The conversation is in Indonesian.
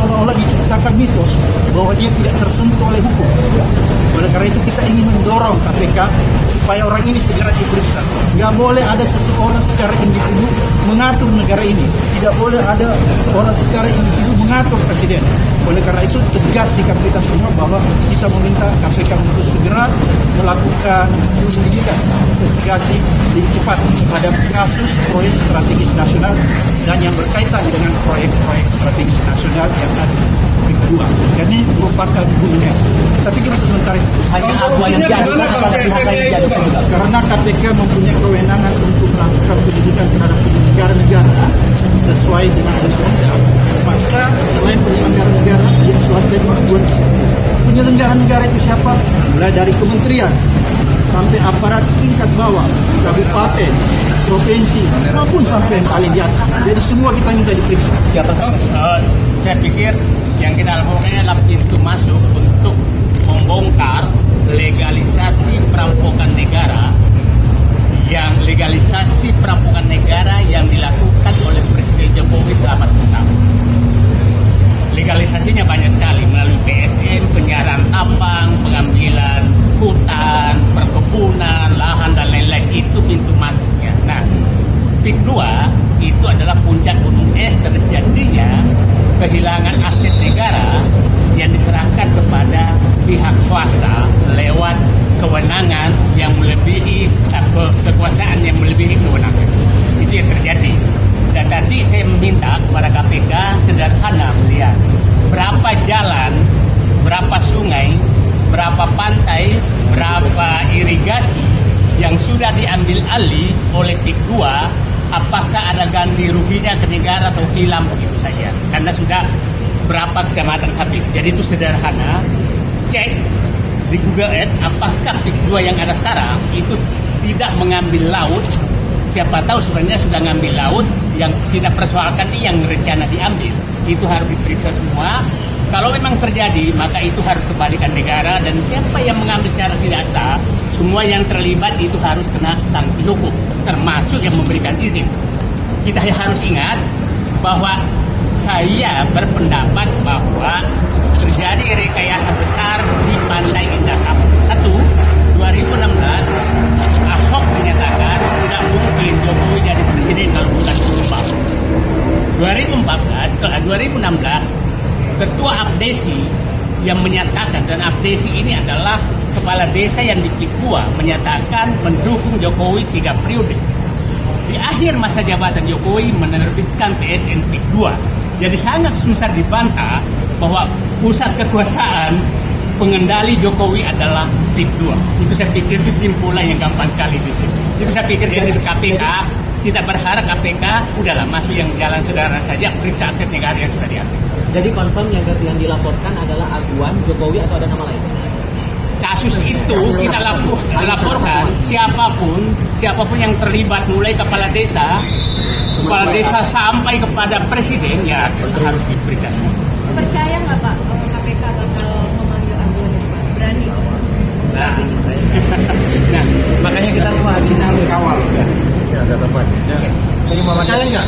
seolah-olah diciptakan mitos bahwa dia tidak tersentuh oleh hukum. Oleh karena itu kita ingin mendorong KPK supaya orang ini segera diperiksa. Nggak boleh ada seseorang secara individu mengatur negara ini. Tidak boleh ada seseorang secara individu mengatur presiden. Oleh karena itu tegas sikap kita semua bahwa kita meminta KPK untuk segera melakukan penyelidikan, investigasi lebih cepat terhadap kasus proyek strategis nasional dan yang berkaitan dengan proyek-proyek strategis nasional yang ada di kedua. Dan ini merupakan gunung es. Saya pikir untuk sementara itu. Hanya aduan yang diadukan kepada pihak yang diadukan juga. Karena KPK mempunyai kewenangan untuk melakukan penyidikan terhadap penyelenggara-negara sesuai dengan undang-undang. Maka selain penyelenggara negara, yang swasta juga penyelenggara negara itu siapa? Mulai dari kementerian sampai aparat tingkat bawah, kabupaten, provinsi, maupun sampai yang paling di atas. Jadi semua kita minta diperiksa. Siapa? Saya pikir yang kita lakukan adalah pintu masuk untuk membongkar legalisasi perampokan negara yang dilakukan oleh Presiden Jokowi selama 10 tahun. Legalisasinya banyak sekali melalui PSN, penyiaran tambang, pengambilan hutan, perkebunan, lahan dan lain-lain. Itu pintu masuknya. Nah, titik 2 itu adalah puncak gunung es terjadinya kehilangan aset negara yang diserahkan kepada pihak swasta lewat kewenangan yang melebihi kekuasaan yang melebihi kewenangan. Itu yang terjadi. Dan tadi saya meminta kepada KPK sederhana melihat berapa jalan, berapa sungai, berapa pantai, berapa irigasi yang sudah diambil alih oleh PIK 2, apakah ada ganti ruginya ke negara atau hilang begitu saja. Karena sudah berapa kecamatan habis. Jadi itu sederhana. Cek di Google Earth apakah PIK 2 yang ada sekarang itu tidak mengambil laut. Siapa tahu sebenarnya sudah ngambil laut, yang tidak persoalkan ini yang rencana diambil. Itu harus diperiksa semua. Kalau memang terjadi, maka itu harus kembalikan negara, dan siapa yang mengambil secara tidak sah, semua yang terlibat itu harus kena sanksi hukum, termasuk yang memberikan izin. Kita harus ingat bahwa saya berpendapat bahwa terjadi rekayasa besar di Pantai Indah Kapuk. 2016 Ahok menyatakan tidak mungkin Jokowi jadi presiden kalau bukan berubah. 2016 Ketua Abdesi yang menyatakan, dan Abdesi ini adalah kepala desa yang di PIK 2, menyatakan mendukung Jokowi 3 periode. Di akhir masa jabatan Jokowi menerbitkan PSN PIK 2. Jadi sangat susah dibantah bahwa pusat kekuasaan pengendali Jokowi adalah PIK 2. Itu saya pikir kesimpulan yang gampang sekali di situ. Itu saya pikir dari KPK, kita berharap KPK udahlah masuk yang jalan sederhana saja, periksa aset negara yang sudah diambil. Jadi confirm yang dilaporkan adalah aduan Jokowi atau ada nama lain? Kasus itu kita laporkan siapapun yang terlibat, mulai kepala desa sampai kepada presiden, ya harus diperiksa. Percaya nggak Pak KPK bakal memanggil aduan? Berani? Nah, Makanya kita semua harus kawal. Ya, ada tepat. Jadi Percaya nggak?